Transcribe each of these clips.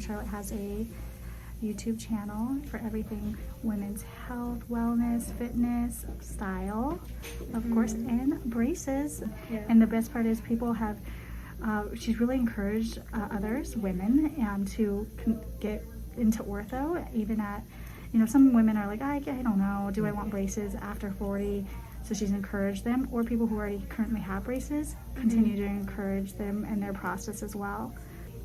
Charlotte has a YouTube channel for everything women's health, wellness, fitness, style, of course, and braces. Yeah. And the best part is people have, she's really encouraged others, women, to get into ortho, even at, some women are like, I don't know, do I want braces after 40? So she's encouraged them, or people who already currently have braces, continue to encourage them in their process as well.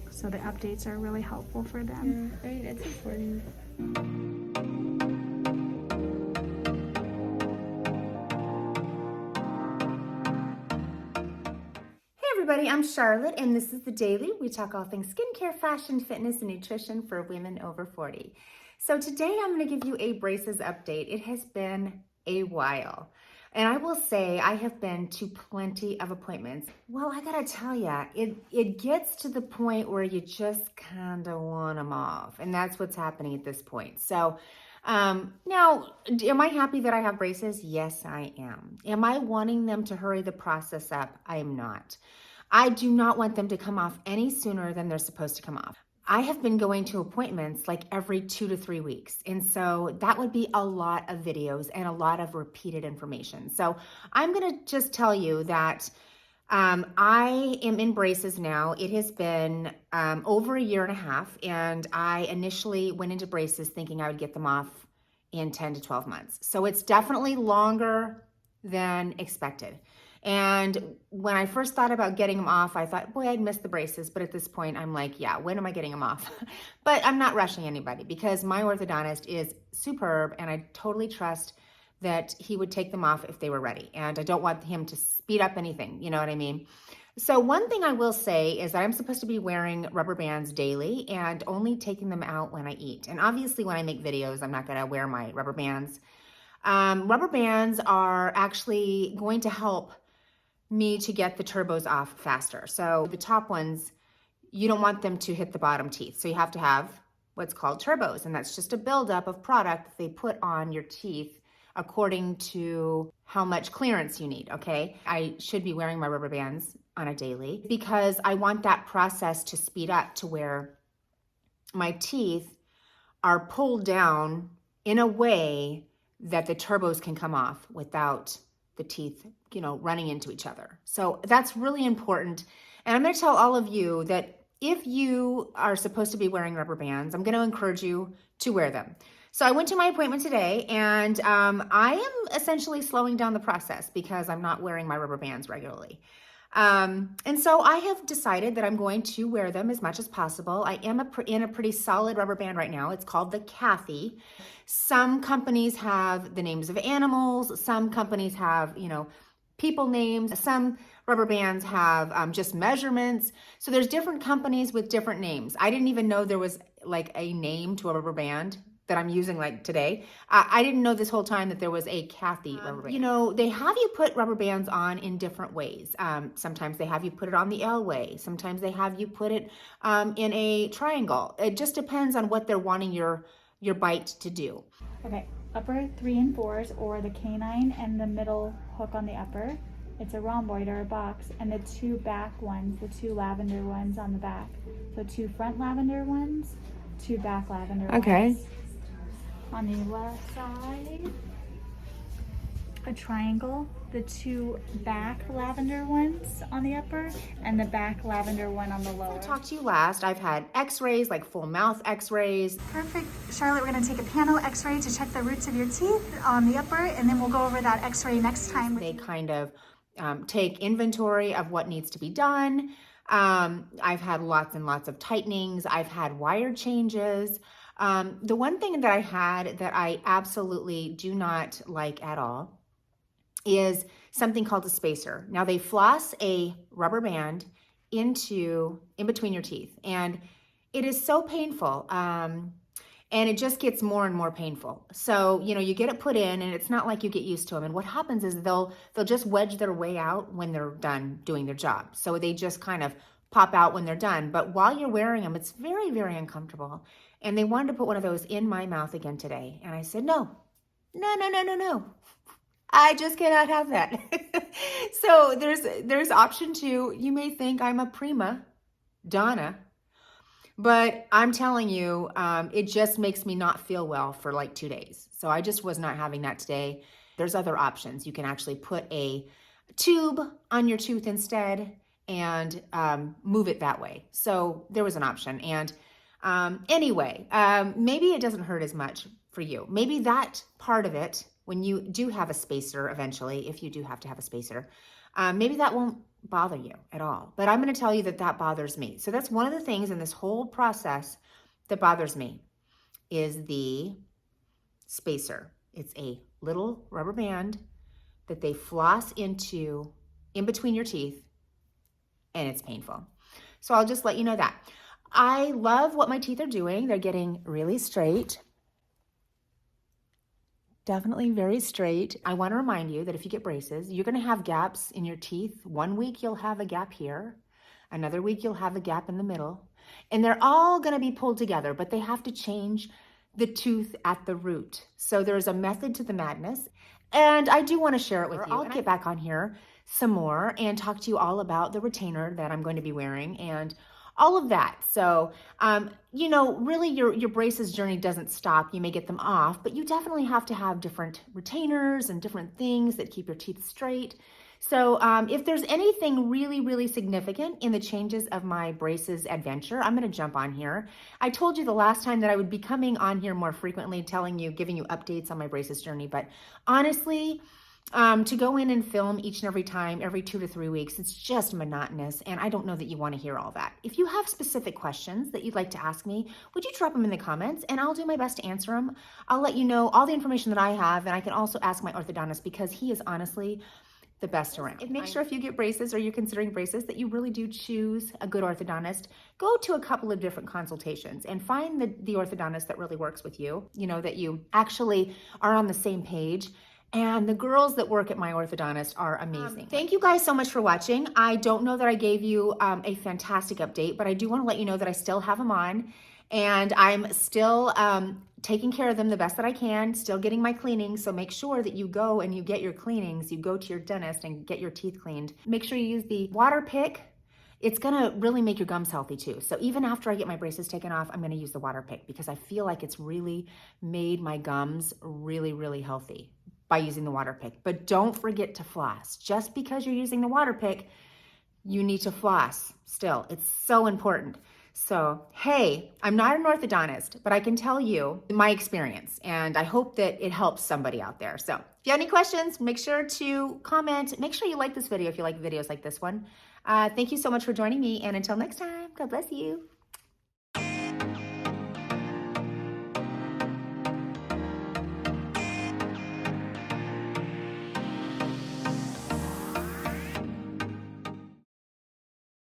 So the updates are really helpful for them. Yeah, right, it's important. Hey everybody, I'm Charlotte, and this is The Daily. We talk all things skincare, fashion, fitness, and nutrition for women over 40. So today I'm going to give you a braces update. It has been a while. And I will say I have been to plenty of appointments. Well, I gotta tell ya, it gets to the point where you just kind of want them off. And that's what's happening at this point. So now, am I happy that I have braces? Yes, I am. Am I wanting them to hurry the process up? I am not. I do not want them to come off any sooner than they're supposed to come off. I have been going to appointments like every 2 to 3 weeks. And so that would be a lot of videos and a lot of repeated information. So I'm going to just tell you that I am in braces now. It has been over a year and a half. And I initially went into braces thinking I would get them off in 10 to 12 months. So it's definitely longer than expected. And when I first thought about getting them off, I thought, boy, I'd miss the braces. But at this point, I'm like, yeah, when am I getting them off? But I'm not rushing anybody because my orthodontist is superb and I totally trust that he would take them off if they were ready. And I don't want him to speed up anything, you know what I mean? So one thing I will say is that I'm supposed to be wearing rubber bands daily and only taking them out when I eat. And obviously when I make videos, I'm not gonna wear my rubber bands. Rubber bands are actually going to help me to get the turbos off faster. So the top ones, you don't want them to hit the bottom teeth. So you have to have what's called turbos. And that's just a buildup of product that they put on your teeth according to how much clearance you need, okay? I should be wearing my rubber bands on a daily because I want that process to speed up to where my teeth are pulled down in a way that the turbos can come off without the teeth, running into each other. So that's really important. And I'm going to tell all of you that if you are supposed to be wearing rubber bands, I'm going to encourage you to wear them. So I went to my appointment today and I am essentially slowing down the process because I'm not wearing my rubber bands regularly. And so I have decided that I'm going to wear them as much as possible. I am in a pretty solid rubber band right now. It's called the Kathy. Some companies have the names of animals. Some companies have, people names. Some rubber bands have just measurements. So there's different companies with different names. I didn't even know there was like a name to a rubber band that I'm using like today. I didn't know this whole time that there was a Kathy rubber band. They have you put rubber bands on in different ways. Sometimes they have you put it on the L way. Sometimes they have you put it in a triangle. It just depends on what they're wanting your bite to do. Okay, upper 3 and 4s, or the canine and the middle hook on the upper. It's a rhomboid or a box, and the 2 back ones, the 2 lavender ones on the back. So 2 front lavender ones, 2 back lavender ones. On the left side, a triangle, the 2 back lavender ones on the upper, and the back lavender one on the lower. I talked to you last. I've had x-rays, like full mouth x-rays. Perfect. Charlotte, we're going to take a panel x-ray to check the roots of your teeth on the upper, and then we'll go over that x-ray next time. They kind of take inventory of what needs to be done. I've had lots and lots of tightenings. I've had wire changes. The one thing that I had that I absolutely do not like at all is something called a spacer. Now they floss a rubber band in between your teeth, and it is so painful. And it just gets more and more painful. So, you get it put in and it's not like you get used to them. And what happens is they'll just wedge their way out when they're done doing their job. So they just kind of pop out when they're done. But while you're wearing them, it's very, very uncomfortable. And they wanted to put one of those in my mouth again today. And I said, no. I just cannot have that. So there's option 2. You may think I'm a prima donna, But I'm telling you, it just makes me not feel well for like 2 days. So I just was not having that today. There's other options. You can actually put a tube on your tooth instead and move it that way. So there was an option. And anyway, maybe it doesn't hurt as much for you. Maybe that part of it, when you do have a spacer eventually, if you do have to have a spacer, maybe that won't bother you at all. But I'm going to tell you that that bothers me. So that's one of the things in this whole process that bothers me is the spacer. It's a little rubber band that they floss into in between your teeth, and it's painful. So I'll just let you know that. I love what my teeth are doing. They're getting really straight. Definitely very straight. I want to remind you that if you get braces, you're going to have gaps in your teeth. 1 week you'll have a gap here. Another week you'll have a gap in the middle. And they're all going to be pulled together, but they have to change the tooth at the root. So there's a method to the madness. And I do want to share it with you. I'll get back on here some more and talk to you all about the retainer that I'm going to be wearing and all of that. So, you know, really your braces journey doesn't stop. You may get them off, but you definitely have to have different retainers and different things that keep your teeth straight. So if there's anything really, really significant in the changes of my braces adventure, I'm going to jump on here. I told you the last time that I would be coming on here more frequently, giving you updates on my braces journey. But honestly, to go in and film each and every time, every 2 to 3 weeks, it's just monotonous, and I don't know that you want to hear all that. If you have specific questions that you'd like to ask me, would you drop them in the comments, and I'll do my best to answer them. I'll let you know all the information that I have, and I can also ask my orthodontist because he is honestly the best around. Make sure if you get braces or you're considering braces that you really do choose a good orthodontist. Go to a couple of different consultations and find the orthodontist that really works with you, you know, that you actually are on the same page. And the girls that work at my orthodontist are amazing. Thank you guys so much for watching. I don't know that I gave you a fantastic update, but I do want to let you know that I still have them on and I'm still taking care of them the best that I can, still getting my cleanings. So make sure that you go and you get your cleanings, you go to your dentist and get your teeth cleaned. Make sure you use the water pick. It's gonna really make your gums healthy too. So even after I get my braces taken off, I'm gonna use the water pick because I feel like it's really made my gums really, really healthy by using the water pick. But don't forget to floss. Just because you're using the water pick, you need to floss still. It's so important. So, hey, I'm not an orthodontist, but I can tell you my experience, and I hope that it helps somebody out there. So if you have any questions, make sure to comment. Make sure you like this video if you like videos like this one. Thank you so much for joining me, and until next time, God bless you.